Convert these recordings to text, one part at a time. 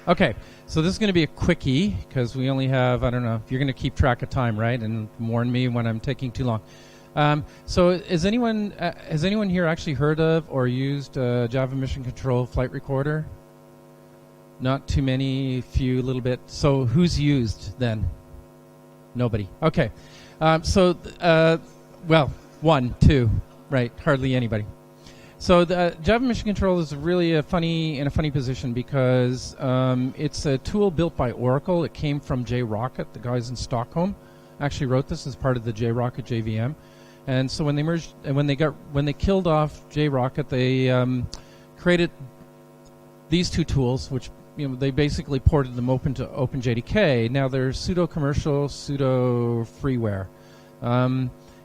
Okay, so this is going to be a quickie because we only have, I don't know, if you're going to keep track of time, right? And warn me when I'm taking too long. So has anyone here actually heard of or used Java Mission Control Flight Recorder? Not too many, few, little bit. So who's used then? Nobody. Okay. Well, one, two, right? Hardly anybody. So the Java Mission Control is really in a funny position because it's a tool built by Oracle. It came from JRocket. The guys in Stockholm actually wrote this as part of the JRocket JVM. And so when they merged and when they killed off JRocket, they created these two tools, which they basically ported them open to OpenJDK. Now they're pseudo commercial, pseudo freeware.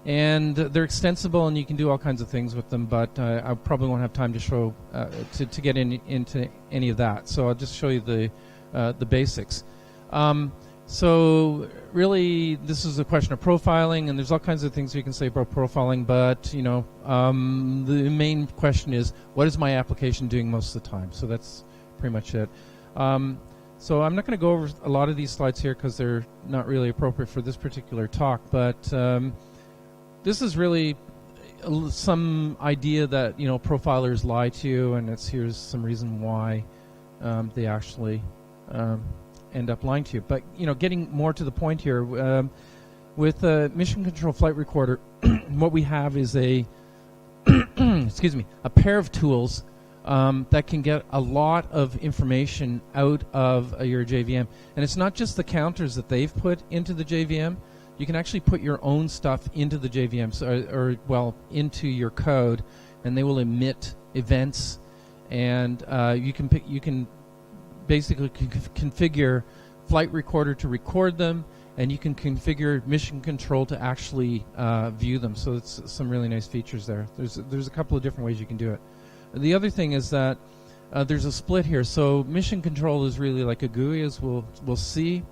And they're extensible, and you can do all kinds of things with them. But I probably won't have time to show to get into any of that. So I'll just show you the basics. So really, this is a question of profiling, and there's all kinds of things you can say about profiling. But the main question is, what is my application doing most of the time? So that's pretty much it. So I'm not going to go over a lot of these slides here because they're not really appropriate for this particular talk. But this is really some idea that profilers lie to you, and here's some reason why they actually end up lying to you. But getting more to the point here, with Mission Control Flight Recorder, what we have is a excuse me, a pair of tools that can get a lot of information out of your JVM, and it's not just the counters that they've put into the JVM. You can actually put your own stuff into the JVM, into your code, and they will emit events, and you can basically configure Flight Recorder to record them, and you can configure Mission Control to actually view them. So it's some really nice features there. There's a couple of different ways you can do it. The other thing is that there's a split here. So Mission Control is really like a GUI, as we'll see.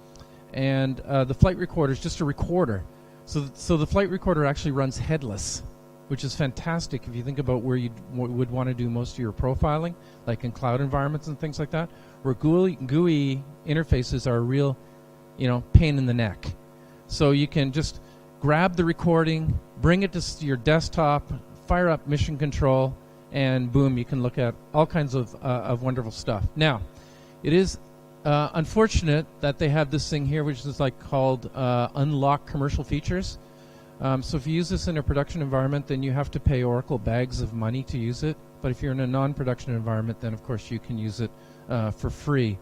And the Flight Recorder is just a recorder. So the Flight Recorder actually runs headless, which is fantastic if you think about where you would want to do most of your profiling, like in cloud environments and things like that, where GUI interfaces are a real, pain in the neck. So you can just grab the recording, bring it to your desktop, fire up Mission Control, and boom, you can look at all kinds of wonderful stuff. Now, it is unfortunate that they have this thing here, which is called unlock commercial features. So if you use this in a production environment, then you have to pay Oracle bags of money to use it. But if you're in a non-production environment, then of course you can use it for free.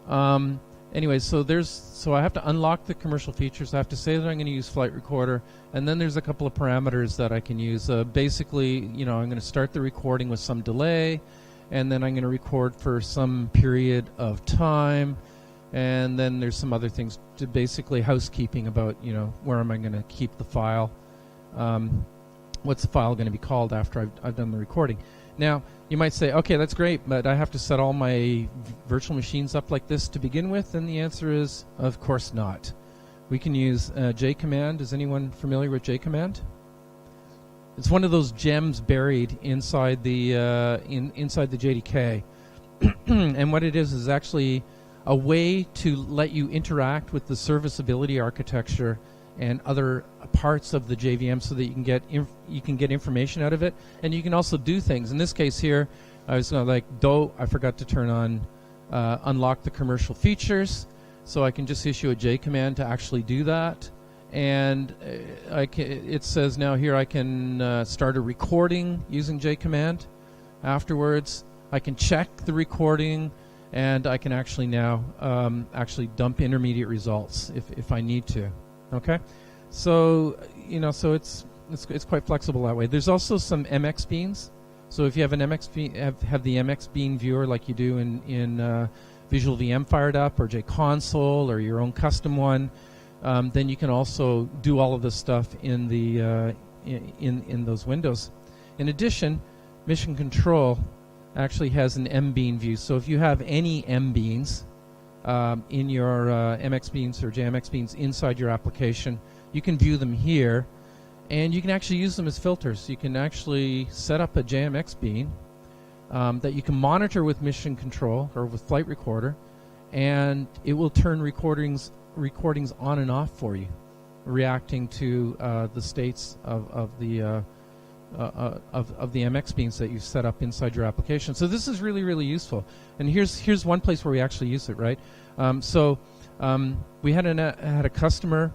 Anyway, so I have to unlock the commercial features. I have to say that I'm going to use Flight Recorder, and then there's a couple of parameters that I can use. Basically, I'm going to start the recording with some delay, and then I'm going to record for some period of time, and then there's some other things to basically housekeeping about, where am I going to keep the file, what's the file going to be called after I've done the recording. Now, you might say, okay, that's great, but I have to set all my virtual machines up like this to begin with, and the answer is, of course not. We can use JCommand. Is anyone familiar with JCommand? It's one of those gems buried inside the inside the JDK, and what it is actually a way to let you interact with the serviceability architecture and other parts of the JVM, so that you can get information out of it, and you can also do things. In this case here, I was I forgot to turn on unlock the commercial features, so I can just issue a JCommand to actually do that. And it says now here I can start a recording using JCommand. Afterwards, I can check the recording, and I can actually now actually dump intermediate results if I need to. Okay, so so it's quite flexible that way. There's also some MX beans. So if you have an MX bean, have the MX bean viewer like you do in Visual VM fired up, or JConsole, or your own custom one. Then you can also do all of this stuff in the in those windows. In addition, Mission Control actually has an MBean view. So if you have any MBeans in your MX beans or JMX beans inside your application, you can view them here, and you can actually use them as filters. You can actually set up a JMX bean that you can monitor with Mission Control or with Flight Recorder, and it will turn recordings on and off for you, reacting to the states of the MX beans that you've set up inside your application. So this is really, really useful. And here's one place where we actually use it, right? We had a customer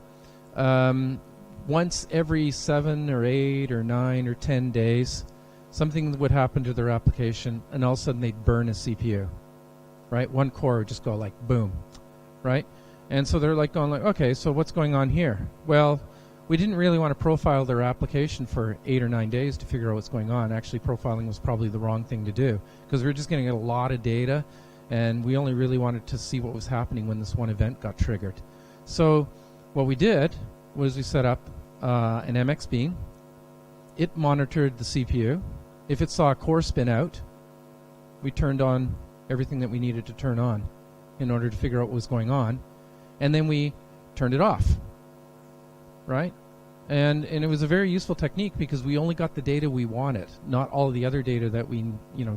once every 7 or 8 or 9 or 10 days, something would happen to their application, and all of a sudden they'd burn a CPU, right? One core would just go like boom, right? And so they're like going like, okay, so what's going on here? Well, we didn't really want to profile their application for 8 or 9 days to figure out what's going on. Actually, profiling was probably the wrong thing to do because we were just getting a lot of data, and we only really wanted to see what was happening when this one event got triggered. So what we did was we set up an MX bean. It monitored the CPU. If it saw a core spin out, we turned on everything that we needed to turn on in order to figure out what was going on, and then we turned it off, right? And it was a very useful technique because we only got the data we wanted, not all of the other data that we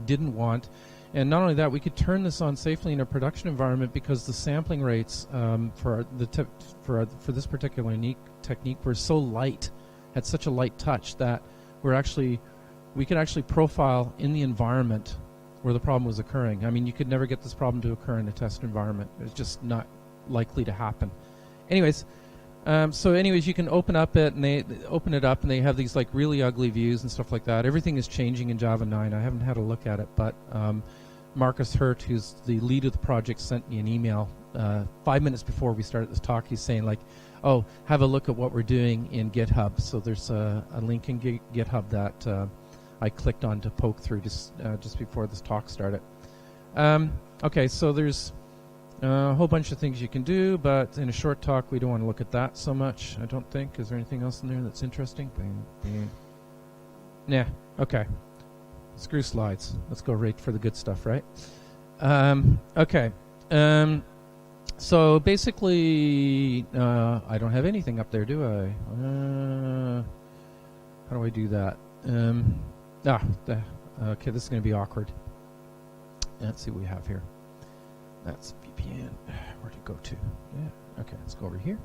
didn't want. And not only that, we could turn this on safely in a production environment because the sampling rates for this particular unique technique were so light, had such a light touch that we could actually profile in the environment where the problem was occurring. I mean, you could never get this problem to occur in a test environment. It's just not likely to happen. Anyways, you can open up it, and they open it up, and they have these like really ugly views and stuff like that. Everything is changing in Java 9. I haven't had a look at it, but Marcus Hurt, who's the lead of the project, sent me an email 5 minutes before we started this talk. He's saying like, oh, have a look at what we're doing in GitHub. So there's a link in GitHub that I clicked on to poke through just before this talk started. Okay, so there's a whole bunch of things you can do, but in a short talk we don't want to look at that so much, I don't think. Is there anything else in there that's interesting? Nah, okay. Screw slides. Let's go right for the good stuff, right? Okay. So basically, I don't have anything up there, do I? How do I do that? Okay, this is going to be awkward. Let's see what we have here. That's VPN. Where'd it go to? Yeah. Okay, let's go over here.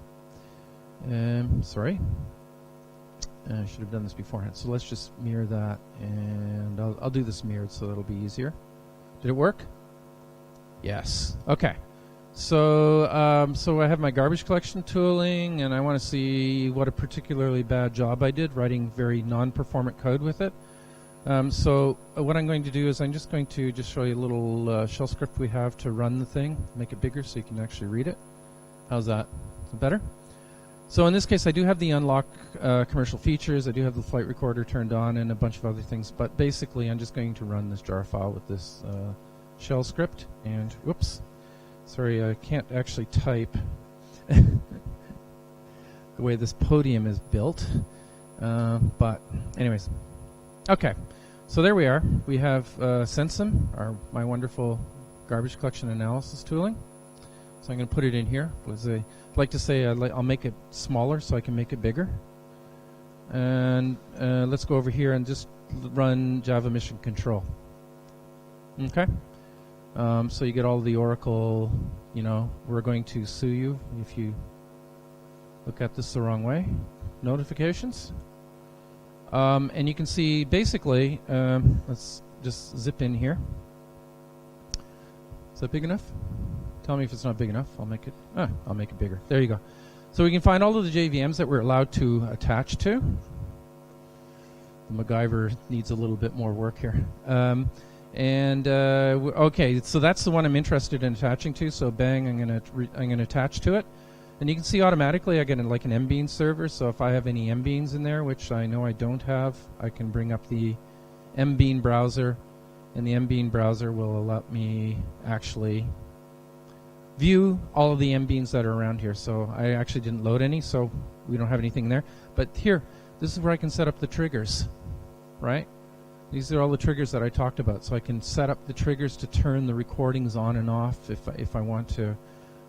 Sorry. I should have done this beforehand. So let's just mirror that, and I'll do this mirrored so it'll be easier. Did it work? Yes. Okay. So I have my garbage collection tooling, and I want to see what a particularly bad job I did writing very non-performant code with it. So what I'm going to do is I'm just going to show you a little shell script we have to run the thing, make it bigger so you can actually read it. How's that? Is it better? So in this case, I do have the unlock commercial features. I do have the flight recorder turned on and a bunch of other things. But basically, I'm just going to run this jar file with this shell script. And whoops, sorry, I can't actually type the way this podium is built. But anyways, okay. So there we are. We have Sensum, my wonderful garbage collection analysis tooling. So I'm going to put it in here. I'd like to say I'll make it smaller so I can make it bigger. And let's go over here and just run Java Mission Control. Okay. So you get all the Oracle, we're going to sue you if you look at this the wrong way. Notifications. And you can see basically, let's just zip in here. Is that big enough? Tell me if it's not big enough. I'll make it bigger. There you go. So we can find all of the JVMs that we're allowed to attach to. MacGyver needs a little bit more work here. Okay, so that's the one I'm interested in attaching to. So bang, I'm going to attach to it. And you can see automatically I get like an MBean server. So if I have any MBeans in there, which I know I don't have, I can bring up the MBean browser, and the MBean browser will allow me actually view all of the MBeans that are around here. So I actually didn't load any, so we don't have anything there. But here, this is where I can set up the triggers, right? These are all the triggers that I talked about. So I can set up the triggers to turn the recordings on and off if I want to.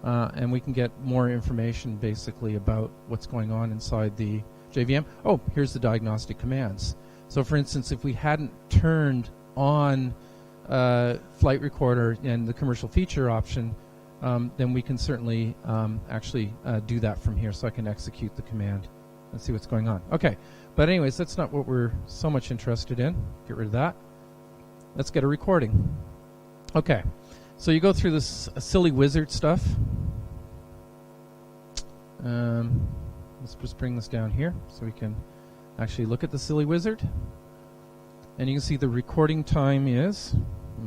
And we can get more information basically about what's going on inside the JVM. Oh, here's the diagnostic commands. So for instance, if we hadn't turned on flight recorder and the commercial feature option, then we can certainly actually do that from here. So I can execute the command and see what's going on. Okay, but anyways, that's not what we're so much interested in. Get rid of that. Let's get a recording. Okay, so you go through this silly wizard stuff. Let's just bring this down here so we can actually look at the silly wizard. And you can see the recording time is,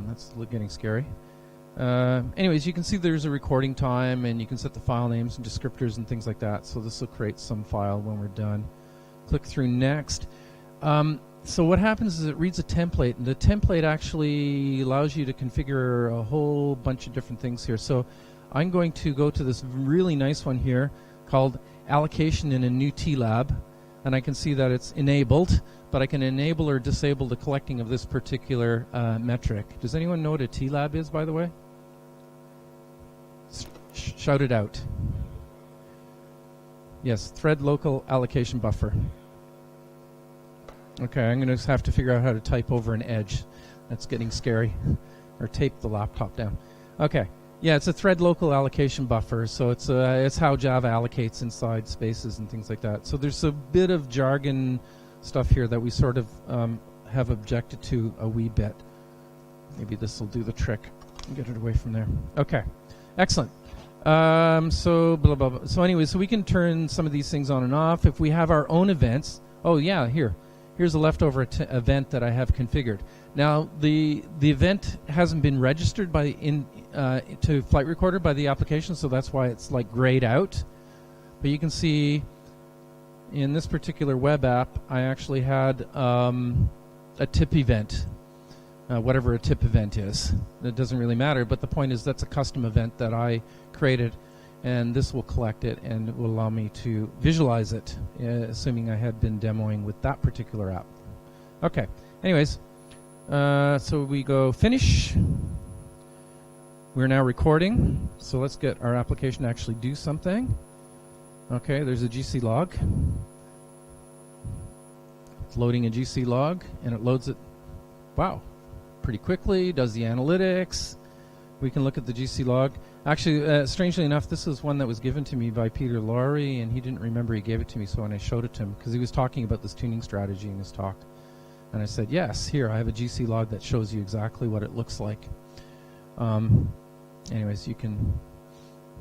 that's getting scary. Anyways, you can see there's a recording time, and you can set the file names and descriptors and things like that. So this will create some file when we're done. Click through next. So what happens is it reads a template, and the template actually allows you to configure a whole bunch of different things here. So I'm going to go to this really nice one here called allocation in a new TLab, and I can see that it's enabled, but I can enable or disable the collecting of this particular metric. Does anyone know what a TLab is, by the way? Shout it out. Yes, thread local allocation buffer. Okay, I'm going to have to figure out how to type over an edge. That's getting scary. Or tape the laptop down. Okay, yeah, it's a thread local allocation buffer. So it's how Java allocates inside spaces and things like that. So there's a bit of jargon stuff here that we sort of have objected to a wee bit. Maybe this will do the trick and get it away from there. Okay, excellent. So blah, blah, blah. So anyway, so we can turn some of these things on and off. If we have our own events, oh yeah, here's a leftover event that I have configured. Now the event hasn't been registered to Flight Recorder by the application, so that's why it's like grayed out. But you can see in this particular web app, I actually had a tip event, whatever a tip event is. It doesn't really matter, but the point is that's a custom event that I created, and this will collect it and it will allow me to visualize it, assuming I had been demoing with that particular app. Okay, anyways, so we go finish. We're now recording, so let's get our application to actually do something. Okay, there's a GC log. It's loading a GC log, and it loads it, wow, pretty quickly, does the analytics. We can look at the GC log. Actually, strangely enough, this is one that was given to me by Peter Lowry, and he didn't remember he gave it to me, so when I showed it to him, because he was talking about this tuning strategy in his talk, and I said, yes, here, I have a GC log that shows you exactly what it looks like. Anyways, you can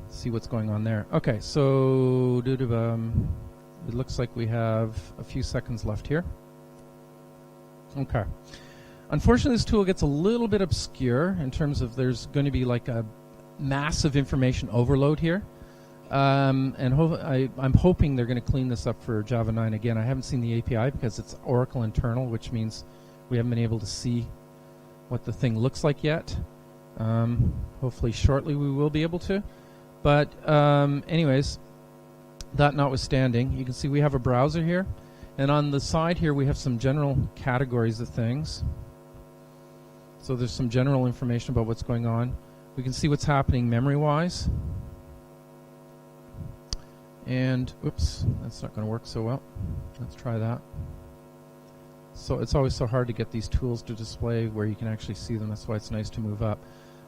see what's going on there. Okay, so it looks like we have a few seconds left here. Okay. Unfortunately, this tool gets a little bit obscure in terms of there's going to be like a massive information overload here. And I'm hoping they're going to clean this up for Java 9. Again, I haven't seen the API because it's Oracle internal, which means we haven't been able to see what the thing looks like yet. Hopefully shortly we will be able to. But anyways, that notwithstanding, you can see we have a browser here. And on the side here we have some general categories of things. So there's some general information about what's going on. We can see what's happening memory-wise. And, oops, that's not going to work so well. Let's try that. So it's always so hard to get these tools to display where you can actually see them. That's why it's nice to move up.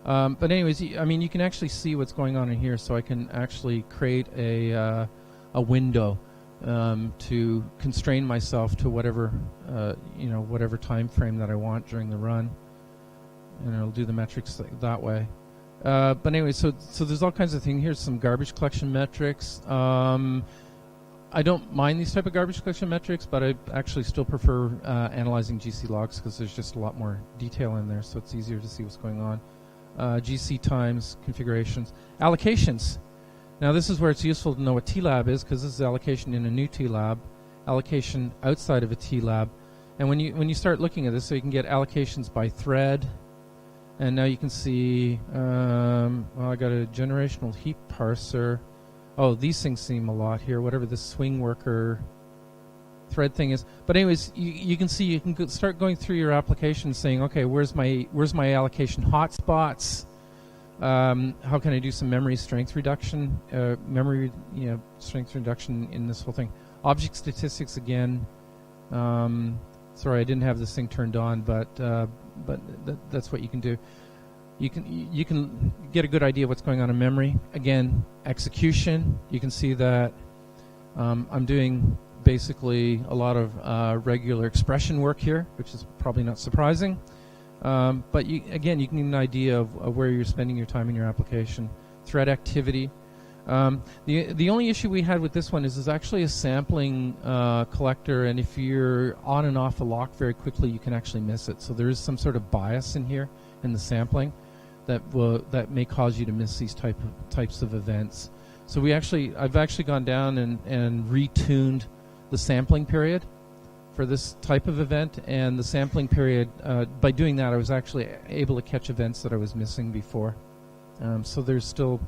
But anyways, I mean, you can actually see what's going on in here. So I can actually create a window to constrain myself to whatever, whatever time frame that I want during the run. And it'll do the metrics that way. But anyway, so there's all kinds of things. Here's some garbage collection metrics. I don't mind these type of garbage collection metrics, but I actually still prefer analyzing GC logs because there's just a lot more detail in there, so it's easier to see what's going on. GC times, configurations, allocations. Now this is where it's useful to know what TLab is, because this is allocation in a new TLab, allocation outside of a TLab. And when you start looking at this, so you can get allocations by thread. And now you can see, well, I got a generational heap parser. Oh, these things seem a lot here, whatever this swing worker thread thing is. But anyways, you can see, you can start going through your application saying, okay, where's my allocation hotspots? How can I do some memory strength reduction, strength reduction in this whole thing? Object statistics again. Sorry, I didn't have this thing turned on, but that's what you can do. you can get a good idea of what's going on in memory. Again, execution. You can see that I'm doing basically a lot of regular expression work here, which is probably not surprising. But you can get an idea of where you're spending your time in your application. Thread activity. The only issue we had with this one is actually a sampling collector, and if you're on and off a lock very quickly, you can actually miss it. So there is some sort of bias in here in the sampling that may cause you to miss these types of events. So I've actually gone down and retuned the sampling period for this type of event, and the sampling period, by doing that, I was actually able to catch events that I was missing before. So there's still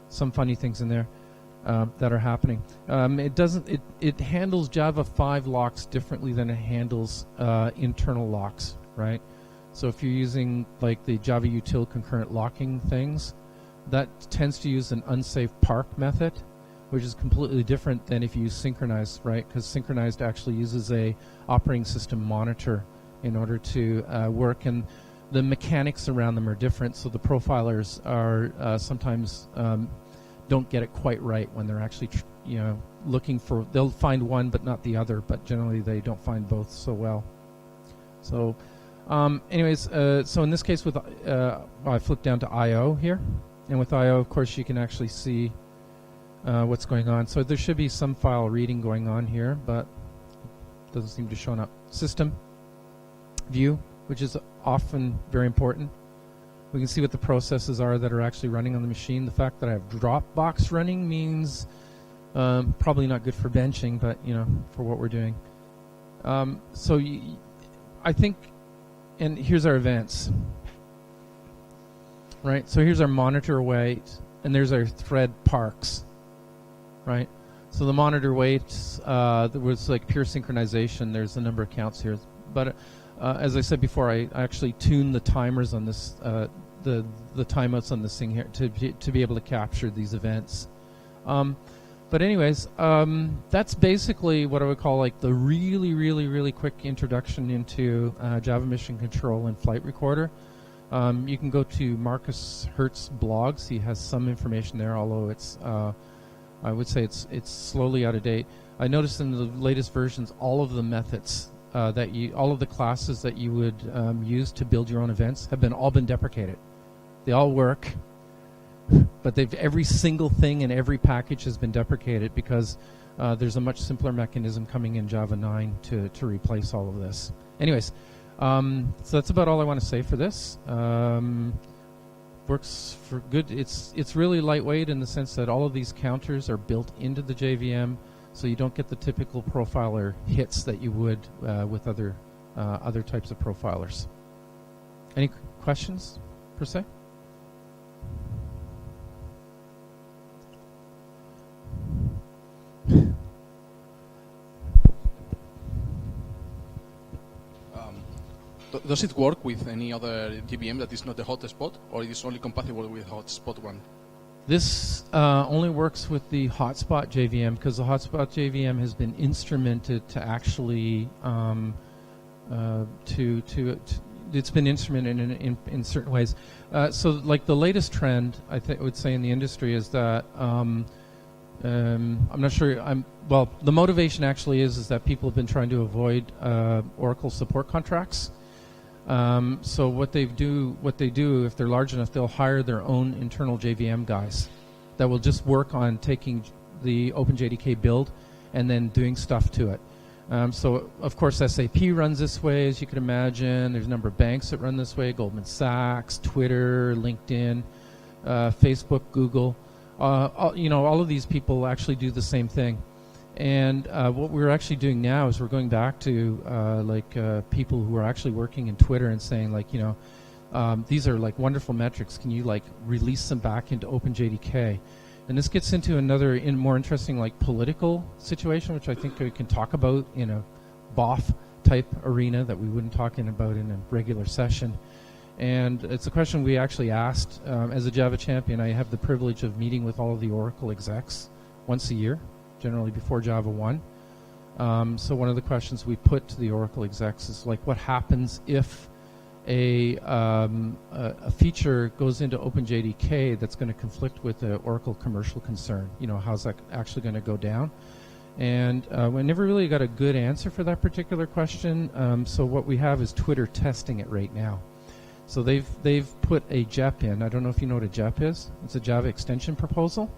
some funny things in there that are happening. It handles Java 5 locks differently than it handles internal locks, right? So if you're using like the Java util concurrent locking things, that tends to use an unsafe park method, which is completely different than if you use synchronized, right? Because synchronized actually uses a operating system monitor in order to work, and the mechanics around them are different. So the profilers are sometimes don't get it quite right when they're actually looking for. They'll find one but not the other, but generally they don't find both so well. So anyways, so in this case with I flipped down to I/O here, and with I/O, of course, you can actually see what's going on. So there should be some file reading going on here, but it doesn't seem to show up. System view, which is often very important. We can see what the processes are that are actually running on the machine. The fact that I have Dropbox running means probably not good for benching, but for what we're doing. So I think, and here's our events, right? So here's our monitor wait, and there's our thread parks, right? So the monitor waits, there was like pure synchronization. There's a number of counts here, but as I said before, I actually tuned the timers on this, the timeouts on this thing here to be able to capture these events. But anyways, that's basically what I would call like the really, really, really quick introduction into Java Mission Control and Flight Recorder. You can go to Marcus Hertz's blogs. He has some information there, although it's I would say it's slowly out of date. I noticed in the latest versions, all of the methods all of the classes that you would use to build your own events have all been deprecated. They all work, but every single thing in every package has been deprecated because there's a much simpler mechanism coming in Java 9 to replace all of this. Anyways, so that's about all I want to say for this. Works for good. It's really lightweight in the sense that all of these counters are built into the JVM, so you don't get the typical profiler hits that you would with other types of profilers. Any questions, per se? Does it work with any other JVM that is not the hotspot, or it is only compatible with hotspot one? This only works with the hotspot JVM because the hotspot JVM has been instrumented to actually it's been instrumented in certain ways. So like the latest trend, I would say in the industry is that I'm not sure. The motivation actually is that people have been trying to avoid Oracle support contracts. So what they do if they're large enough, they'll hire their own internal JVM guys that will just work on taking the OpenJDK build and then doing stuff to it. So of course SAP runs this way, as you can imagine. There's a number of banks that run this way: Goldman Sachs, Twitter, LinkedIn, Facebook, Google. All of these people actually do the same thing. And what we're actually doing now is we're going back to people who are actually working in Twitter and saying these are like wonderful metrics. Can you release them back into OpenJDK? And this gets into another more interesting political situation, which I think we can talk about in a BOF type arena that we wouldn't talk about in a regular session. And it's a question we actually asked as a Java champion. I have the privilege of meeting with all of the Oracle execs once a year, generally before Java 1. So one of the questions we put to the Oracle execs is what happens if a feature goes into OpenJDK that's going to conflict with the Oracle commercial concern. You know, how's that actually going to go down? And we never really got a good answer for that particular question. So what we have is Twitter testing it right now. So they've put a JEP in. I don't know if you know what a JEP is. It's a Java extension proposal.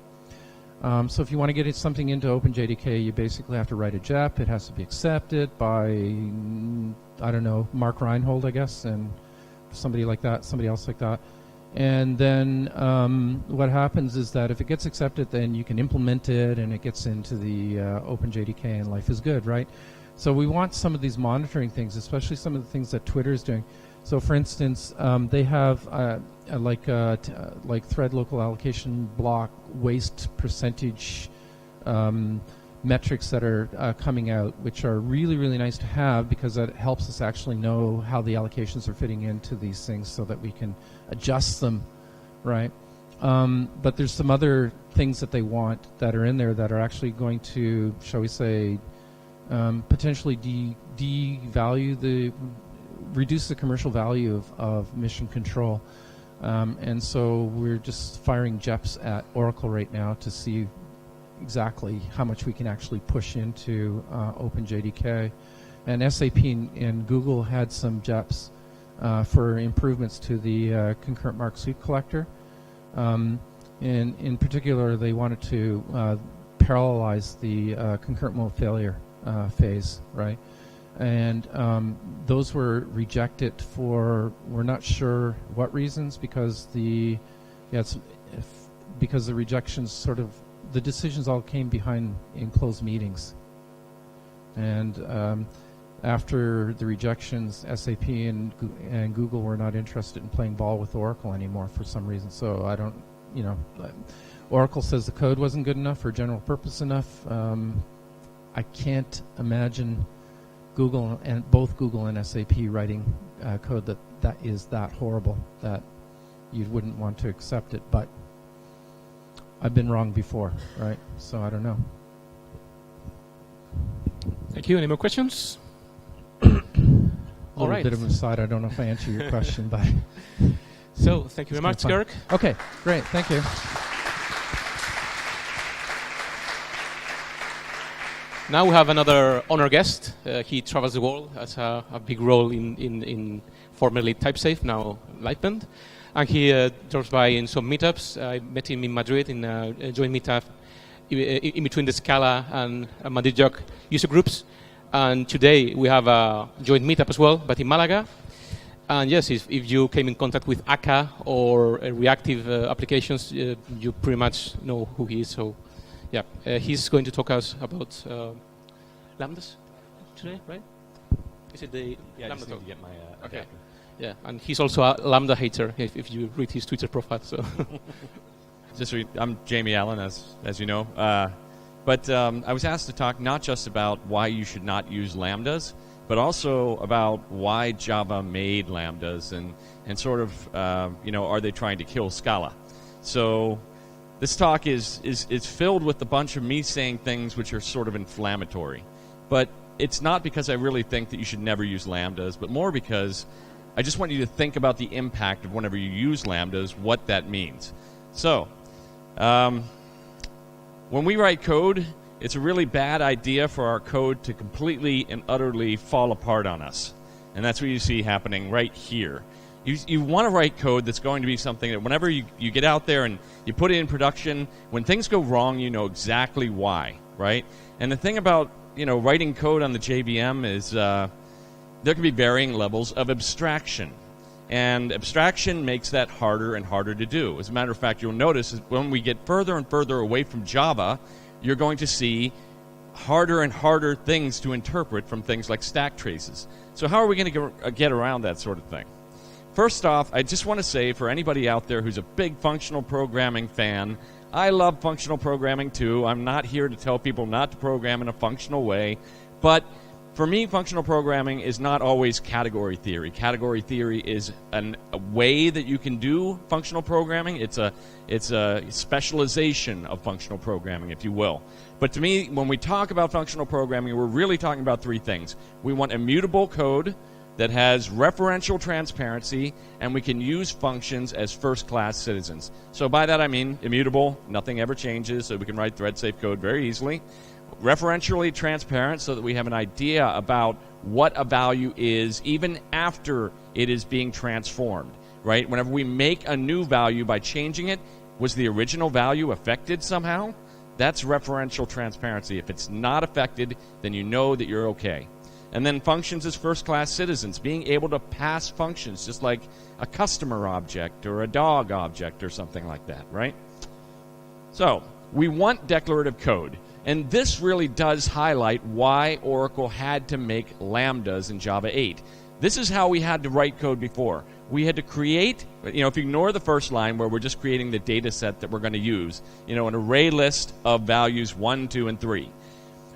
So if you want to get something into OpenJDK, you basically have to write a JEP. It has to be accepted by, I don't know, Mark Reinhold, I guess, and somebody like that, somebody else like that. And then what happens is that if it gets accepted, then you can implement it, and it gets into the OpenJDK, and life is good, right? So we want some of these monitoring things, especially some of the things that Twitter is doing. So, for instance, they have like thread local allocation block waste percentage metrics that are coming out, which are really, really nice to have because that helps us actually know how the allocations are fitting into these things so that we can adjust them, right? But there's some other things that they want that are in there that are actually going to, shall we say, potentially reduce the commercial value of mission control. And so we're just firing JEPs at Oracle right now to see exactly how much we can actually push into OpenJDK. And SAP and Google had some JEPs for improvements to the concurrent mark sweep collector. And in particular, they wanted to parallelize the concurrent mode failure phase, right? And those were rejected for we're not sure what reasons, because the rejections sort of, the decisions all came behind in closed meetings. And after the rejections, SAP and Google were not interested in playing ball with Oracle anymore for some reason. So I don't, Oracle says the code wasn't good enough or general purpose enough. I can't imagine both Google and SAP writing code that is that horrible that you wouldn't want to accept it. But I've been wrong before, right? So I don't know. Thank you. Any more questions? All right. A bit of an aside. I don't know if I answered your question, but so thank you very much, Kirk. Okay, great. Thank you. Now we have another honor guest. He travels the world, has a big role in formerly TypeSafe, now Lightbend. And he drops by in some meetups. I met him in Madrid in a joint meetup in between the Scala and Madrid JUG user groups. And today we have a joint meetup as well, but in Málaga. And yes, if you came in contact with akka or reactive applications, you pretty much know who he is. So yeah, he's going to talk us about Lambdas today, right? Is it the Lambda Lambda just talk? need to get my Okay. Yeah, and he's also a Lambda hater if you read his Twitter profile. So I'm Jamie Allen, as you know. But I was asked to talk not just about why you should not use Lambdas, but also about why Java made Lambdas and sort of, are they trying to kill Scala? So this talk is filled with a bunch of me saying things which are sort of inflammatory. But it's not because I really think that you should never use Lambdas, but more because I just want you to think about the impact of whenever you use Lambdas, what that means. So, when we write code, it's a really bad idea for our code to completely and utterly fall apart on us. And that's what you see happening right here. You want to write code that's going to be something that whenever you get out there and you put it in production, when things go wrong, you know exactly why, right? And the thing about writing code on the JVM is there can be varying levels of abstraction. And abstraction makes that harder and harder to do. As a matter of fact, you'll notice when we get further and further away from Java, you're going to see harder and harder things to interpret from things like stack traces. So how are we going to get around that sort of thing? First off, I just want to say for anybody out there who's a big functional programming fan, I love functional programming too. I'm not here to tell people not to program in a functional way, but for me, functional programming is not always category theory. Category theory is a way that you can do functional programming. It's a specialization of functional programming, if you will. But to me, when we talk about functional programming, we're really talking about three things. We want immutable code, that has referential transparency, and we can use functions as first-class citizens. So by that I mean immutable, nothing ever changes, so we can write thread-safe code very easily. Referentially transparent, so that we have an idea about what a value is even after it is being transformed, right? Whenever we make a new value by changing it, was the original value affected somehow? That's referential transparency. If it's not affected, then you know that you're okay. And then functions as first-class citizens, being able to pass functions just like a customer object or a dog object or something like that, right? So we want declarative code. And this really does highlight why Oracle had to make Lambdas in Java 8. This is how we had to write code before. We had to create, if you ignore the first line where we're just creating the data set that we're going to use, an array list of values 1, 2, and 3.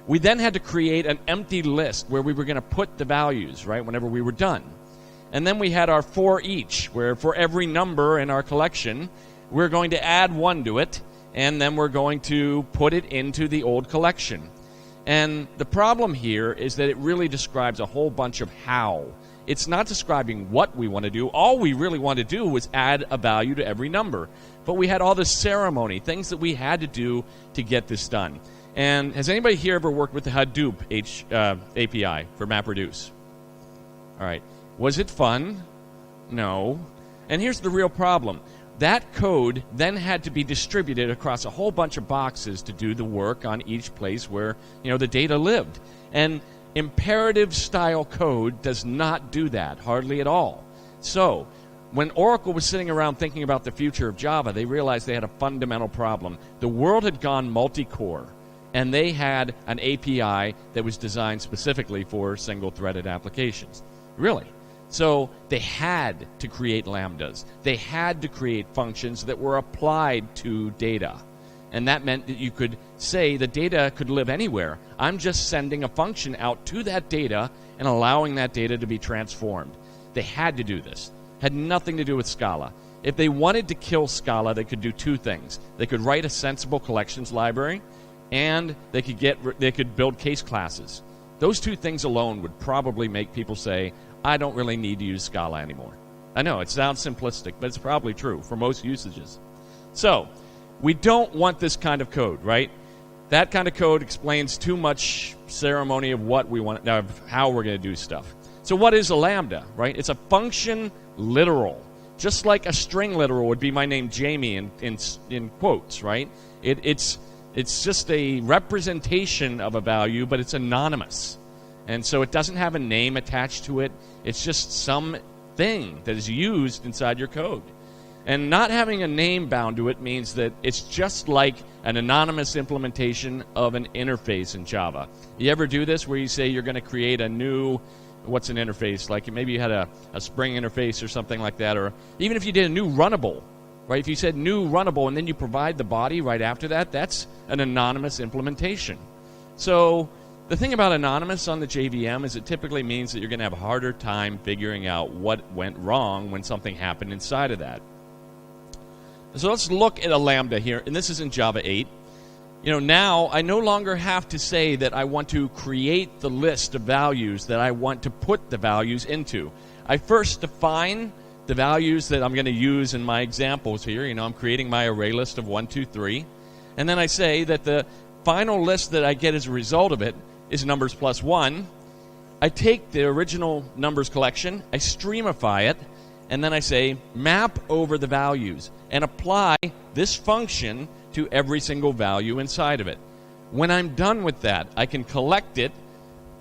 We then had to create an empty list where we were going to put the values, right, whenever we were done. And then we had our for each, where for every number in our collection, we're going to add 1 to it, and then we're going to put it into the old collection. And the problem here is that it really describes a whole bunch of how. It's not describing what we want to do. All we really want to do was add a value to every number. But we had all this ceremony, things that we had to do to get this done. And has anybody here ever worked with the Hadoop API for MapReduce? All right. Was it fun? No. And here's the real problem. That code then had to be distributed across a whole bunch of boxes to do the work on each place where, the data lived. And imperative style code does not do that, hardly at all. So when Oracle was sitting around thinking about the future of Java, they realized they had a fundamental problem. The world had gone multi-core, and they had an API that was designed specifically for single-threaded applications. Really. So they had to create Lambdas. They had to create functions that were applied to data. And that meant that you could say the data could live anywhere. I'm just sending a function out to that data and allowing that data to be transformed. They had to do this. Had nothing to do with Scala. If they wanted to kill Scala, they could do two things. They could write a sensible collections library, and they could build case classes. Those two things alone would probably make people say, I don't really need to use Scala anymore. I know, it sounds simplistic, but it's probably true for most usages. So, we don't want this kind of code, right? That kind of code explains too much ceremony of what we want, how we're going to do stuff. So what is a Lambda, right? It's a function literal. Just like a string literal would be my name Jamie in quotes, right? It's just a representation of a value, but it's anonymous. And so it doesn't have a name attached to it. It's just some thing that is used inside your code. And not having a name bound to it means that it's just like an anonymous implementation of an interface in Java. You ever do this where you say you're going to create a new, what's an interface? Like maybe you had a Spring interface or something like that, or even if you did a new runnable, right? If you said new runnable and then you provide the body right after that, that's an anonymous implementation. So the thing about anonymous on the JVM is it typically means that you're going to have a harder time figuring out what went wrong when something happened inside of that. So let's look at a Lambda here, and this is in Java 8. Now I no longer have to say that I want to create the list of values that I want to put the values into. I first define the values that I'm going to use in my examples here. I'm creating my array list of 1, 2, 3. And then I say that the final list that I get as a result of it is numbers plus 1. I take the original numbers collection, I streamify it, and then I say map over the values and apply this function to every single value inside of it. When I'm done with that, I can collect it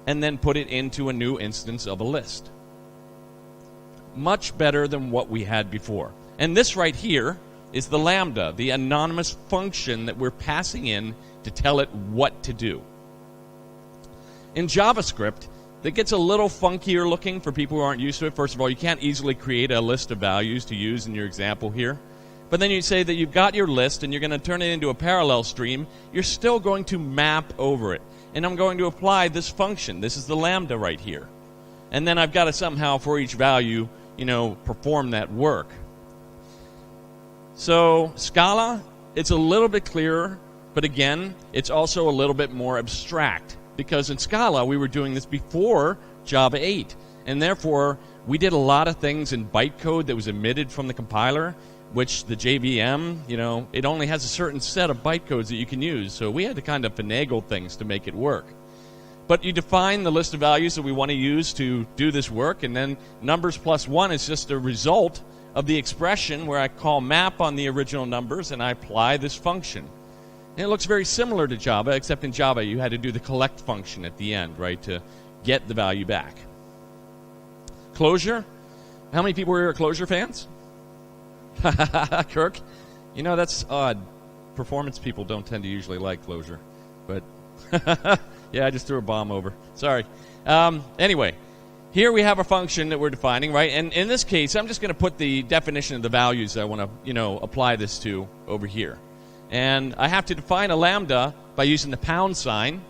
and then put it into a new instance of a list. Much better than what we had before. And this right here is the Lambda, the anonymous function that we're passing in to tell it what to do. In JavaScript, that gets a little funkier looking for people who aren't used to it. First of all, you can't easily create a list of values to use in your example here. But then you say that you've got your list and you're going to turn it into a parallel stream. You're still going to map over it. And I'm going to apply this function. This is the Lambda right here. And then I've got to somehow, for each value, perform that work. So Scala, it's a little bit clearer, but again, it's also a little bit more abstract. Because in Scala, we were doing this before Java 8. And therefore, we did a lot of things in bytecode that was emitted from the compiler, which the JVM, it only has a certain set of bytecodes that you can use. So we had to kind of finagle things to make it work. But you define the list of values that we want to use to do this work, and then numbers plus 1 is just a result of the expression where I call map on the original numbers and I apply this function. And it looks very similar to Java, except in Java you had to do the collect function at the end, right, to get the value back. Closure. How many people here are Closure fans? Kirk? That's odd. Performance people don't tend to usually like Closure. But, yeah, I just threw a bomb over. Sorry. Anyway, here we have a function that we're defining, right? And in this case, I'm just going to put the definition of the values that I want to, apply this to over here. And I have to define a lambda by using the pound sign.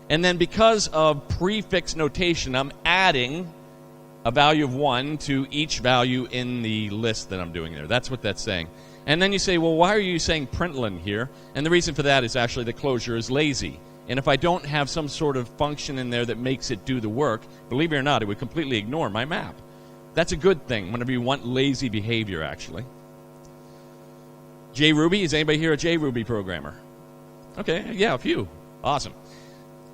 And then because of prefix notation, I'm adding a value of 1 to each value in the list that I'm doing there. That's what that's saying. And then you say, well, why are you saying println here? And the reason for that is actually the Closure is lazy. And if I don't have some sort of function in there that makes it do the work, believe it or not, it would completely ignore my map. That's a good thing whenever you want lazy behavior, actually. JRuby, is anybody here a JRuby programmer? Okay, yeah, a few. Awesome.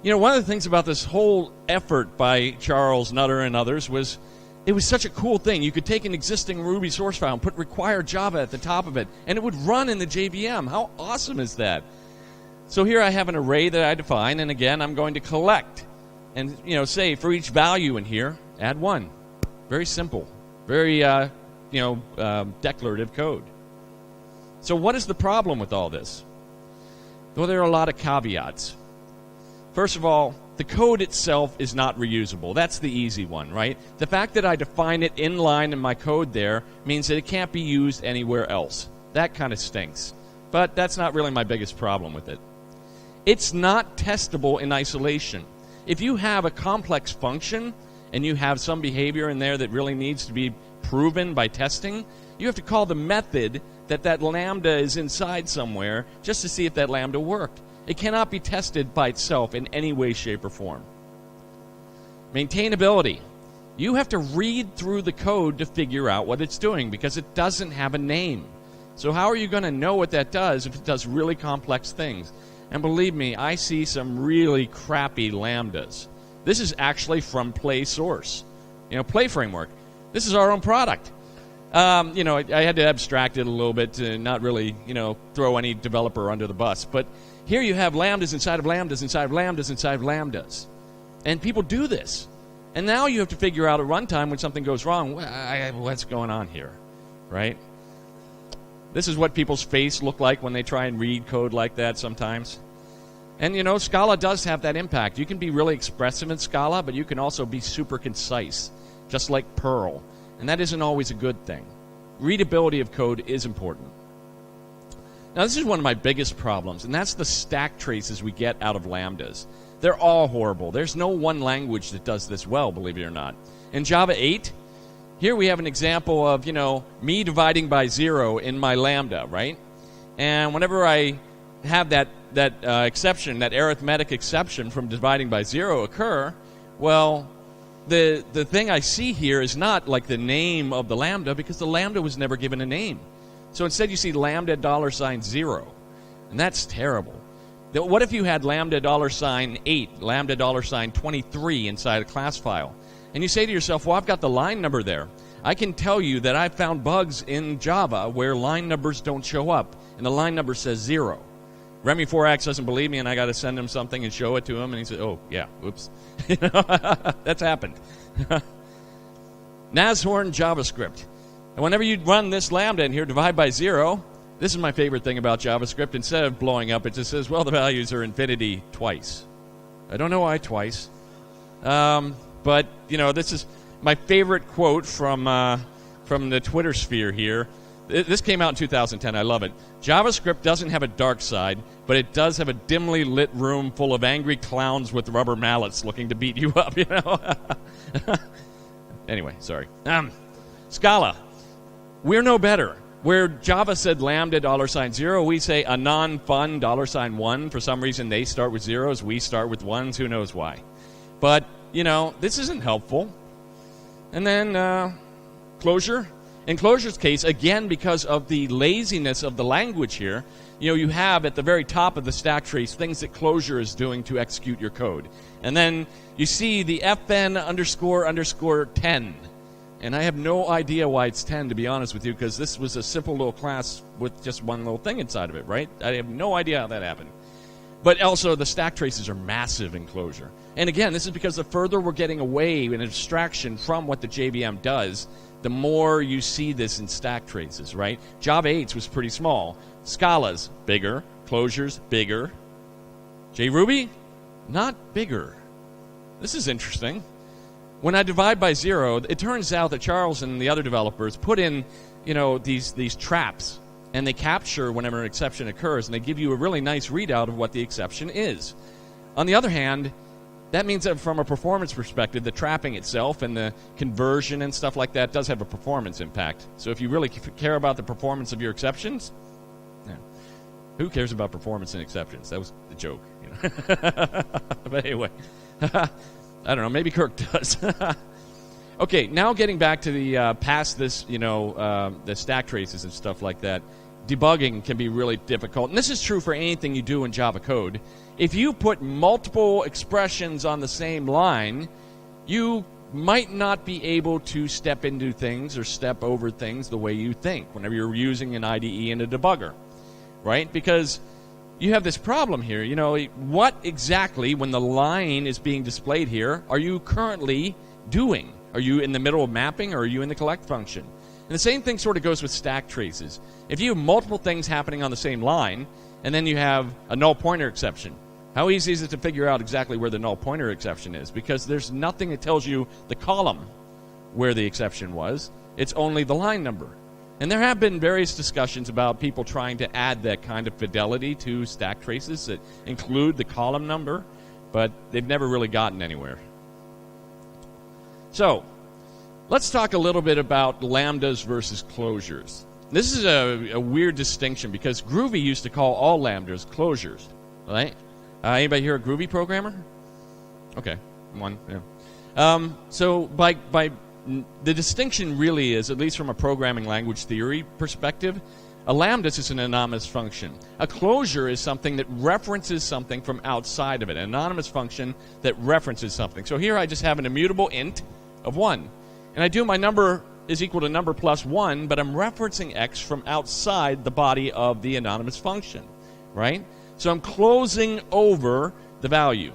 One of the things about this whole effort by Charles Nutter and others was it was such a cool thing. You could take an existing Ruby source file and put required Java at the top of it, and it would run in the JVM. How awesome is that? So here I have an array that I define, and again, I'm going to collect. And, say for each value in here, add 1. Very simple. Very, declarative code. So what is the problem with all this? Well, there are a lot of caveats. First of all, the code itself is not reusable. That's the easy one, right? The fact that I define it in line in my code there means that it can't be used anywhere else. That kind of stinks. But that's not really my biggest problem with it. It's not testable in isolation. If you have a complex function and you have some behavior in there that really needs to be proven by testing, you have to call the method that lambda is inside somewhere just to see if that lambda worked. It cannot be tested by itself in any way, shape, or form. Maintainability. You have to read through the code to figure out what it's doing because it doesn't have a name. So how are you going to know what that does if it does really complex things? And believe me, I see some really crappy lambdas. This is actually from Play Source. Play Framework. This is our own product. I had to abstract it a little bit to not really, throw any developer under the bus. But here you have lambdas inside of lambdas inside of lambdas inside of lambdas. And people do this. And now you have to figure out at runtime when something goes wrong, what's going on here, right? This is what people's face look like when they try and read code like that sometimes. And, Scala does have that impact. You can be really expressive in Scala, but you can also be super concise, just like Perl. And that isn't always a good thing. Readability of code is important. Now, this is one of my biggest problems, and that's the stack traces we get out of lambdas. They're all horrible. There's no one language that does this well, believe it or not. In Java 8, here we have an example of, me dividing by 0 in my lambda, right? And whenever I have that exception, that arithmetic exception from dividing by 0 occur, well, the thing I see here is not like the name of the lambda because the lambda was never given a name. So instead you see lambda $0, and that's terrible. What if you had lambda $8, lambda $23 inside a class file? And you say to yourself, well, I've got the line number there. I can tell you that I've found bugs in Java where line numbers don't show up, and the line number says 0. Remy4X doesn't believe me, and I got to send him something and show it to him, and he said, oh, yeah, oops. That's happened. Nashorn JavaScript. And whenever you run this lambda in here, divide by 0, this is my favorite thing about JavaScript. Instead of blowing up, it just says, well, the values are infinity twice. I don't know why twice. But, this is my favorite quote from the Twitter sphere here. This came out in 2010. I love it. JavaScript doesn't have a dark side, but it does have a dimly lit room full of angry clowns with rubber mallets looking to beat you up, Anyway, sorry. Scala. We're no better. Where Java said lambda $0, we say a non-fun $1. For some reason, they start with zeros. We start with ones. Who knows why? But, this isn't helpful. And then closure. In closure's case, again, because of the laziness of the language here, you have at the very top of the stack trace things that closure is doing to execute your code. And then you see the fn __ 10. And I have no idea why it's 10, to be honest with you, because this was a simple little class with just one little thing inside of it, right? I have no idea how that happened. But also, the stack traces are massive in closure. And again, this is because the further we're getting away in abstraction from what the JVM does, the more you see this in stack traces, right? Java 8's was pretty small. Scala's bigger. Closure's bigger. JRuby, not bigger. This is interesting. When I divide by 0, it turns out that Charles and the other developers put in, these traps, and they capture whenever an exception occurs, and they give you a really nice readout of what the exception is. On the other hand, that means that from a performance perspective, the trapping itself and the conversion and stuff like that does have a performance impact. So if you really care about the performance of your exceptions, who cares about performance and exceptions? That was the joke. But anyway, I don't know. Maybe Kirk does. Okay, now getting back to the past this, the stack traces and stuff like that. Debugging can be really difficult, and this is true for anything you do in Java code. If you put multiple expressions on the same line, you might not be able to step into things or step over things the way you think whenever you're using an IDE and a debugger, right? Because you have this problem here. What exactly, when the line is being displayed here, are you currently doing? Are you in the middle of mapping, or are you in the collect function? And the same thing sort of goes with stack traces. If you have multiple things happening on the same line, and then you have a null pointer exception, how easy is it to figure out exactly where the null pointer exception is? Because there's nothing that tells you the column where the exception was. It's only the line number. And there have been various discussions about people trying to add that kind of fidelity to stack traces that include the column number, but they've never really gotten anywhere. So, let's talk a little bit about lambdas versus closures. This is a weird distinction because Groovy used to call all lambdas closures, right? Anybody here a Groovy programmer? Okay, one. Yeah. So by the distinction really is, at least from a programming language theory perspective, a lambda is an anonymous function. A closure is something that references something from outside of it, an anonymous function that references something. So here I just have an immutable int of 1. And I do my number is equal to number plus 1, but I'm referencing x from outside the body of the anonymous function, right? So I'm closing over the value.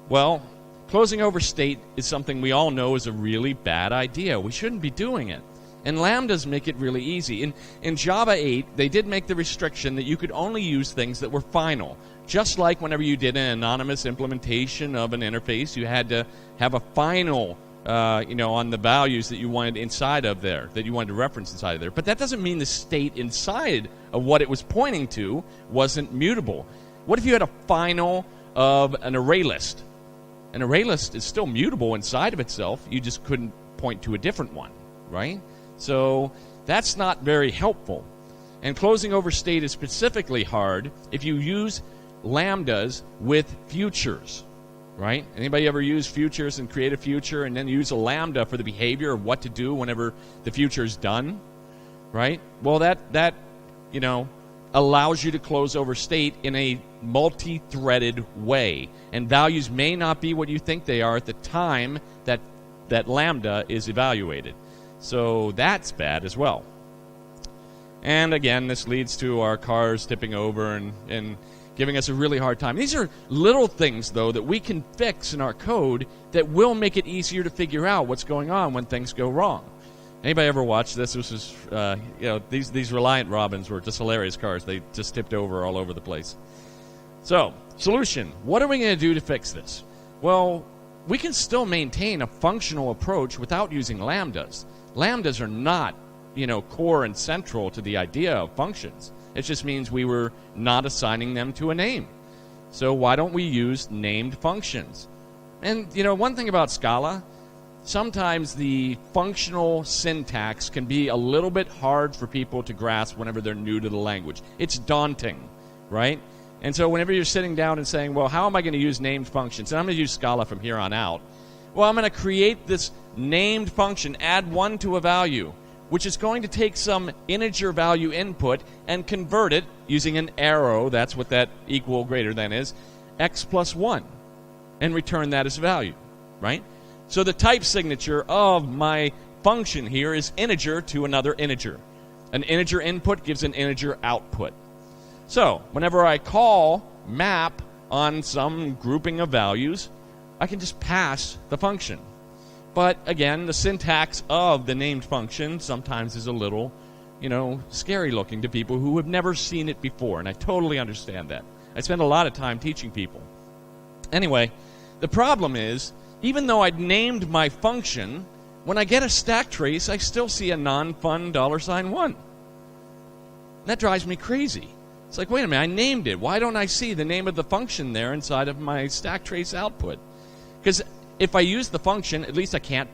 Well, closing over state is something we all know is a really bad idea. We shouldn't be doing it. And lambdas make it really easy. In Java 8, they did make the restriction that you could only use things that were final. Just like whenever you did an anonymous implementation of an interface, you had to have a final on the values that you wanted inside of there, that you wanted to reference inside of there. But that doesn't mean the state inside of what it was pointing to wasn't mutable. What if you had a final of an array list? An array list is still mutable inside of itself. You just couldn't point to a different one, right? So that's not very helpful. And closing over state is specifically hard if you use lambdas with futures. Right? Anybody ever use futures and create a future and then use a lambda for the behavior of what to do whenever the future is done? Right? Well, that allows you to close over state in a multi-threaded way. And values may not be what you think they are at the time that lambda is evaluated. So that's bad as well. And again, this leads to our cars tipping over and giving us a really hard time. These are little things, though, that we can fix in our code that will make it easier to figure out what's going on when things go wrong. Anybody ever watch this? This was, these Reliant Robins were just hilarious cars. They just tipped over all over the place. So, solution. What are we going to do to fix this? Well, we can still maintain a functional approach without using lambdas. Lambdas are not, core and central to the idea of functions. It just means we were not assigning them to a name. So why don't we use named functions? And, one thing about Scala, sometimes the functional syntax can be a little bit hard for people to grasp whenever they're new to the language. It's daunting, right? And so whenever you're sitting down and saying, well, how am I going to use named functions? And I'm going to use Scala from here on out. Well, I'm going to create this named function, add 1 to a value, which is going to take some integer value input and convert it using an arrow, that's what that equal greater than is, x plus 1, and return that as value, right? So the type signature of my function here is integer to another integer. An integer input gives an integer output. So whenever I call map on some grouping of values, I can just pass the function. But again, the syntax of the named function sometimes is a little, scary looking to people who have never seen it before, and I totally understand that. I spend a lot of time teaching people. Anyway, the problem is, even though I'd named my function, when I get a stack trace, I still see a non-fun $1. That drives me crazy. It's like, wait a minute, I named it. Why don't I see the name of the function there inside of my stack trace output? Because if I use the function, at least I can't,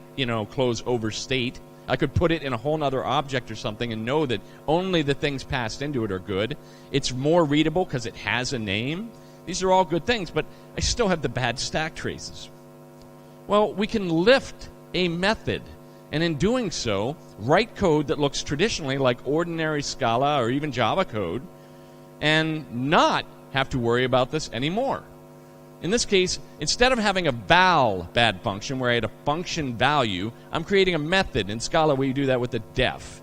close overstate. I could put it in a whole other object or something and know that only the things passed into it are good. It's more readable because it has a name. These are all good things, but I still have the bad stack traces. Well, we can lift a method, and in doing so, write code that looks traditionally like ordinary Scala or even Java code, and not have to worry about this anymore. In this case, instead of having a val bad function where I had a function value, I'm creating a method. In Scala, we do that with a def.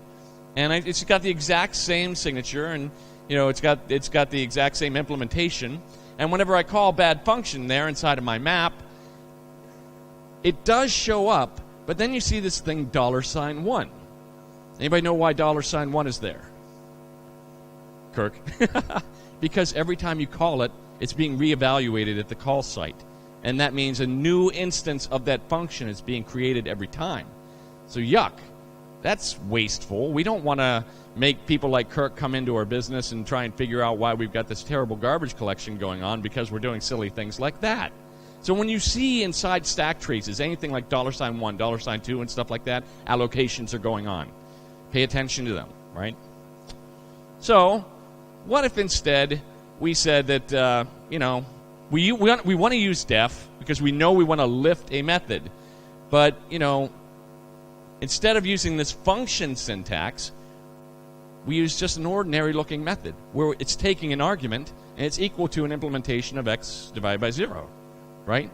And it's got the exact same signature, and it's got the exact same implementation. And whenever I call bad function there inside of my map, it does show up, but then you see this thing $1. Anybody know why $1 is there? Kirk? Because every time you call it, it's being reevaluated at the call site. And that means a new instance of that function is being created every time. So yuck. That's wasteful. We don't want to make people like Kirk come into our business and try and figure out why we've got this terrible garbage collection going on because we're doing silly things like that. So when you see inside stack traces anything like $1, $2, and stuff like that, allocations are going on. Pay attention to them, right? So what if instead we said that, we want to use def because we know we want to lift a method. But, instead of using this function syntax, we use just an ordinary looking method where it's taking an argument and it's equal to an implementation of x divided by 0, right?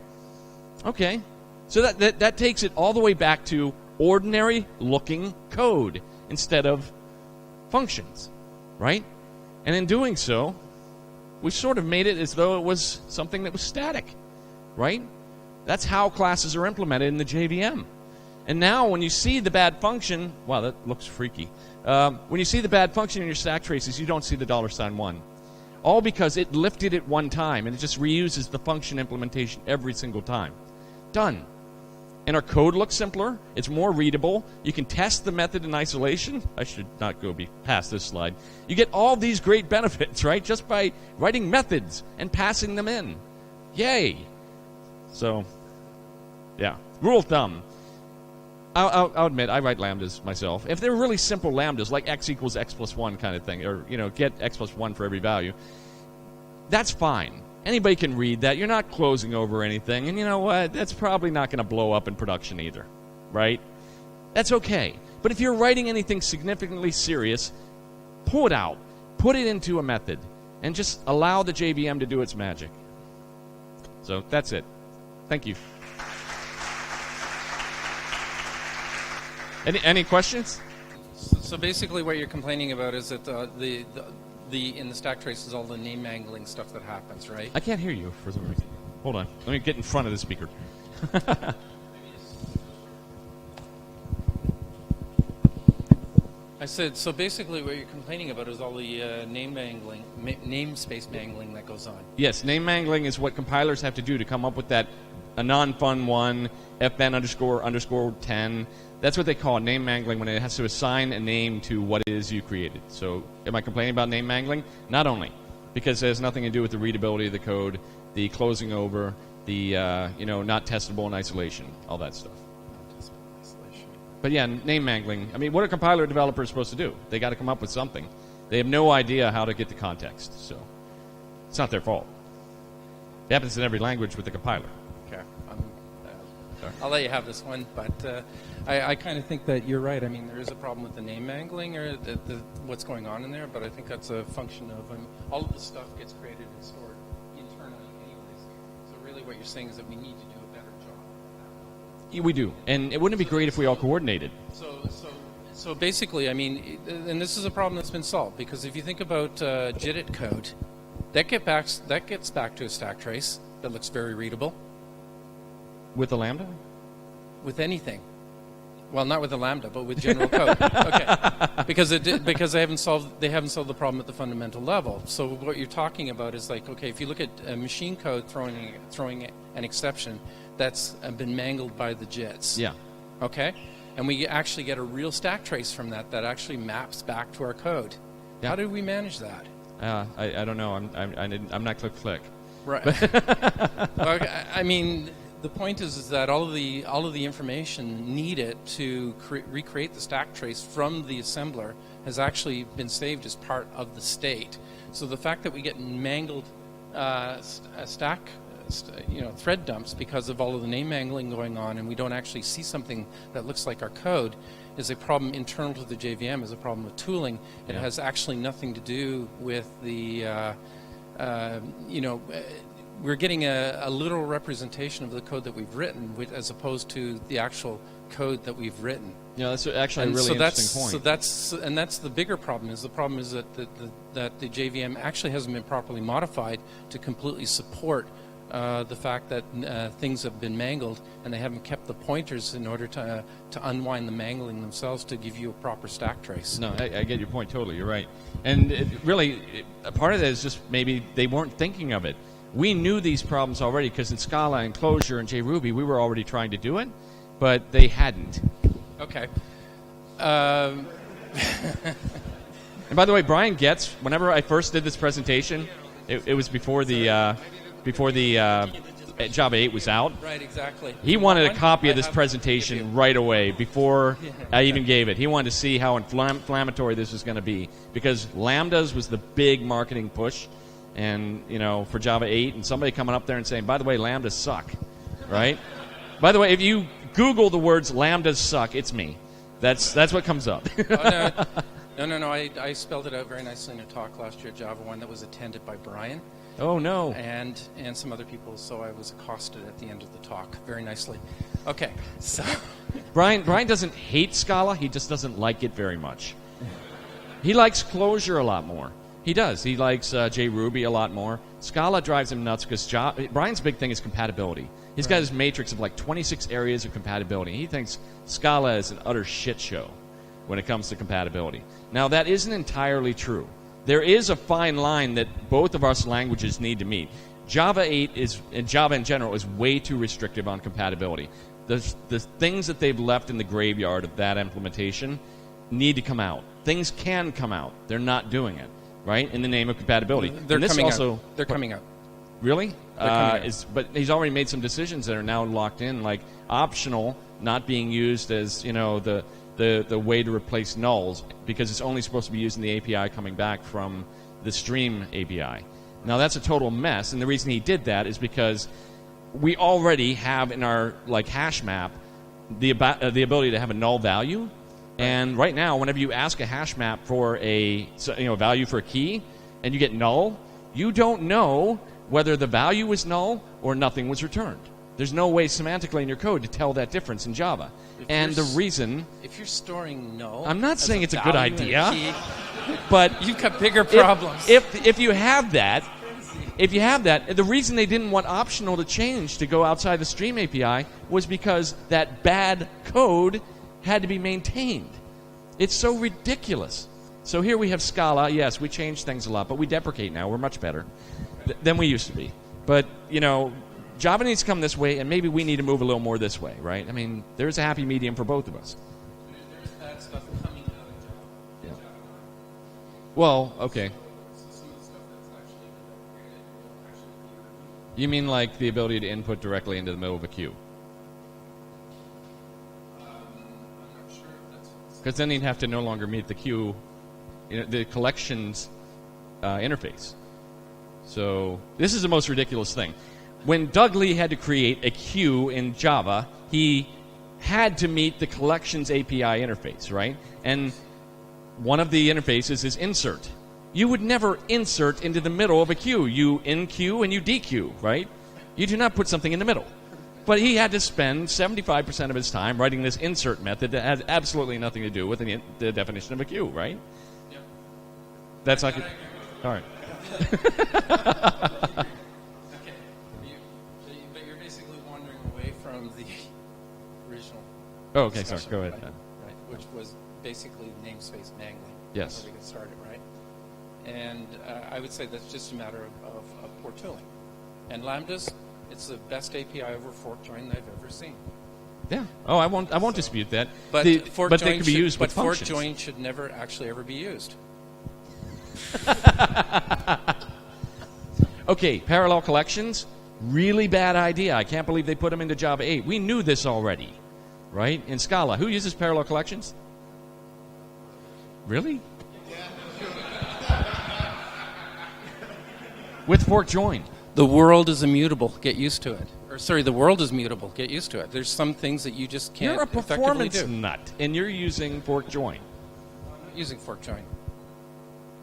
Okay. So that takes it all the way back to ordinary looking code instead of functions, right? And in doing so, we sort of made it as though it was something that was static, right? That's how classes are implemented in the JVM. And now when you see the bad function, wow, that looks freaky. When you see the bad function in your stack traces, you don't see the $1. All because it lifted it one time, and it just reuses the function implementation every single time. Done. And our code looks simpler. It's more readable. You can test the method in isolation. I should not go past this slide. You get all these great benefits, right, just by writing methods and passing them in. Yay. So, yeah. Rule of thumb. I'll admit, I write lambdas myself. If they're really simple lambdas, like x equals x plus 1 kind of thing, or, get x plus 1 for every value, that's fine. Anybody can read that. You're not closing over anything. And you know what? That's probably not going to blow up in production either, right? That's okay. But if you're writing anything significantly serious, pull it out. Put it into a method. And just allow the JVM to do its magic. So that's it. Thank you. Any questions? So basically what you're complaining about is that in the stack traces all the name mangling stuff that happens, right? I can't hear you for some reason. Hold on. Let me get in front of the speaker. I said, so basically what you're complaining about is all the name mangling, namespace mangling that goes on. Yes, name mangling is what compilers have to do to come up with that a non-fun one, fn _ 10. That's what they call name mangling when it has to assign a name to what it is you created. So am I complaining about name mangling? Not only, because it has nothing to do with the readability of the code, the closing over, the not testable in isolation, all that stuff. But yeah, name mangling. I mean, what are compiler developers supposed to do? They got to come up with something. They have no idea how to get the context, so it's not their fault. It happens in every language with the compiler. Okay. I'll let you have this one, but I kind of think that you're right. I mean, there is a problem with the name mangling or what's going on in there, but I think that's a function of all of the stuff gets created and stored internally anyways. So really what you're saying is that we need to do a better job of that. Yeah, we do. And it wouldn't it be great if we all coordinated? So basically, I mean, and this is a problem that's been solved, because if you think about JIT code, that gets back to a stack trace that looks very readable. With the Lambda? With anything. Well, not with the Lambda, but with general code. Okay. Because they haven't solved the problem at the fundamental level. So what you're talking about is like, okay, if you look at machine code throwing an exception, that's been mangled by the JITs. Yeah. Okay? And we actually get a real stack trace from that actually maps back to our code. Yeah. How did we manage that? I don't know. I'm not click. Right. Well, I mean, the point is that all of the information needed to recreate the stack trace from the assembler has actually been saved as part of the state. So the fact that we get mangled thread dumps because of all of the name mangling going on, and we don't actually see something that looks like our code, is a problem internal to the JVM, is a problem with tooling. It has actually nothing to do with the, we're getting a literal representation of the code that we've written, as opposed to the actual code that we've written. Yeah, that's actually a really interesting point. So that's the bigger problem. The problem is that the JVM actually hasn't been properly modified to completely support the fact that things have been mangled, and they haven't kept the pointers in order to unwind the mangling themselves to give you a proper stack trace. No, I get your point totally. You're right. And a part of that is just maybe they weren't thinking of it. We knew these problems already because in Scala and Clojure and JRuby, we were already trying to do it, but they hadn't. Okay. And by the way, Brian gets, whenever I first did this presentation, it was before the Java 8 was out. Right, exactly. He wanted a copy of this presentation right away before I even gave it. He wanted to see how inflammatory this was going to be, because Lambdas was the big marketing push, and for Java 8, and somebody coming up there and saying, by the way, Lambdas suck, right? By the way, if you Google the words Lambdas suck, it's me. That's what comes up. No. I spelled it out very nicely in a talk last year at Java 1 that was attended by Brian. Oh, no. And some other people, so I was accosted at the end of the talk very nicely. Okay, so... Brian doesn't hate Scala, he just doesn't like it very much. He likes Clojure a lot more. He does. He likes JRuby a lot more. Scala drives him nuts because Brian's big thing is compatibility. He's got his matrix of like 26 areas of compatibility. He thinks Scala is an utter shit show when it comes to compatibility. Now, that isn't entirely true. There is a fine line that both of our languages need to meet. Java 8 and Java in general is way too restrictive on compatibility. The things that they've left in the graveyard of that implementation need to come out. Things can come out. They're not doing it, right, in the name of compatibility. They're coming out. Really? They're coming out. But he's already made some decisions that are now locked in, like optional, not being used as the way to replace nulls, because it's only supposed to be using the API coming back from the stream API. Now, that's a total mess, and the reason he did that is because we already have in our hash map the ability to have a null value, and right now, whenever you ask a hash map for a value for a key, and you get null, you don't know whether the value was null or nothing was returned. There's no way semantically in your code to tell that difference in Java. And the reason... If you're storing null... I'm not saying it's a good idea, but... You've got bigger problems. If you have that, the reason they didn't want optional to change to go outside the stream API was because that bad code had to be maintained. It's so ridiculous. So here we have Scala. Yes, we changed things a lot, but we deprecate now. We're much better than we used to be. But, Java needs to come this way, and maybe we need to move a little more this way, right? I mean, there's a happy medium for both of us. There's that stuff coming out of Java. Yeah. Well, okay. Some of the stuff that's actually created will actually be removed. You mean like the ability to input directly into the middle of a queue? I'm not sure if that's... Because then you'd have to no longer meet the queue, the collections interface. So this is the most ridiculous thing. When Doug Lee had to create a queue in Java, he had to meet the collections API interface, right? And one of the interfaces is insert. You would never insert into the middle of a queue. You enqueue and you dequeue, right? You do not put something in the middle. But he had to spend 75% of his time writing this insert method that has absolutely nothing to do with the definition of a queue, right? Yeah. That's not good. All right. Okay. But you're basically wandering away from the original. Oh, okay, sorry. discussion, Go ahead. Right, which was basically namespace mangling. Yes. That's where we get started, right? And I would say that's just a matter of poor tooling. And Lambdas, it's the best API over fork join I've ever seen. Yeah. Oh, I won't dispute that. But they fork can be used with fork functions. join should never actually ever be used. Okay, parallel collections, really bad idea. I can't believe they put them into Java 8. We knew this already, right? In Scala, who uses parallel collections? Really? With fork join. The world is immutable. Get used to it. Or sorry, the world is mutable. Get used to it. There's some things that you just can't You're a effectively performance do. nut, and you're using fork join. I'm not using fork join.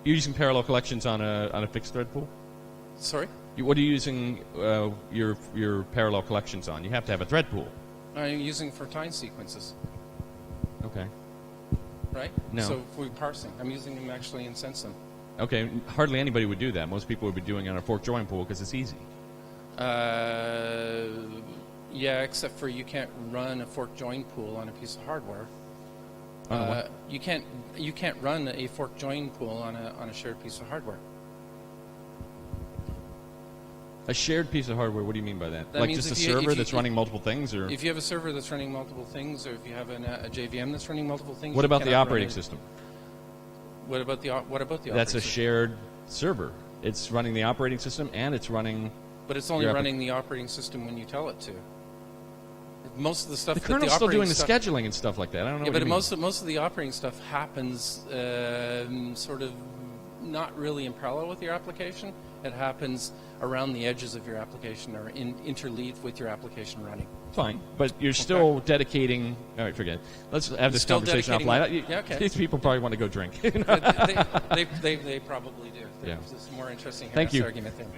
You're using parallel collections on a fixed thread pool? Sorry? What are you using your parallel collections on? You have to have a thread pool. I'm using for time sequences, Okay. right? No. So if we're parsing, I'm using them actually in Sensum. Okay, hardly anybody would do that. Most people would be doing it on a fork join pool because it's easy. Yeah, except for you can't run a fork join pool on a piece of hardware. On a what? You can't run a fork join pool on a shared piece of hardware. A shared piece of hardware, what do you mean by that? That Like means just a if you- server if you- that's running multiple things? Or If you have a server that's running multiple things, or if you have a JVM that's running multiple things, what you about the cannot run operating it. system? What about the That's a operating system? shared server. It's running the operating system and it's running... But it's only your running the operating system when you tell it to. Most of the stuff The that kernel's the still doing operating the stuff, scheduling and stuff like that. I don't know Yeah, what but you mean. most of the operating stuff happens sort of not really in parallel with your application. It happens around the edges of your application or interleaved with your application running. Fine, but you're still dedicating... All right, forget it. Let's have this Still conversation dedicating- offline. Yeah, okay. These people probably want to go drink. they probably do. Yeah. It's a more interesting Thank you. argument thing.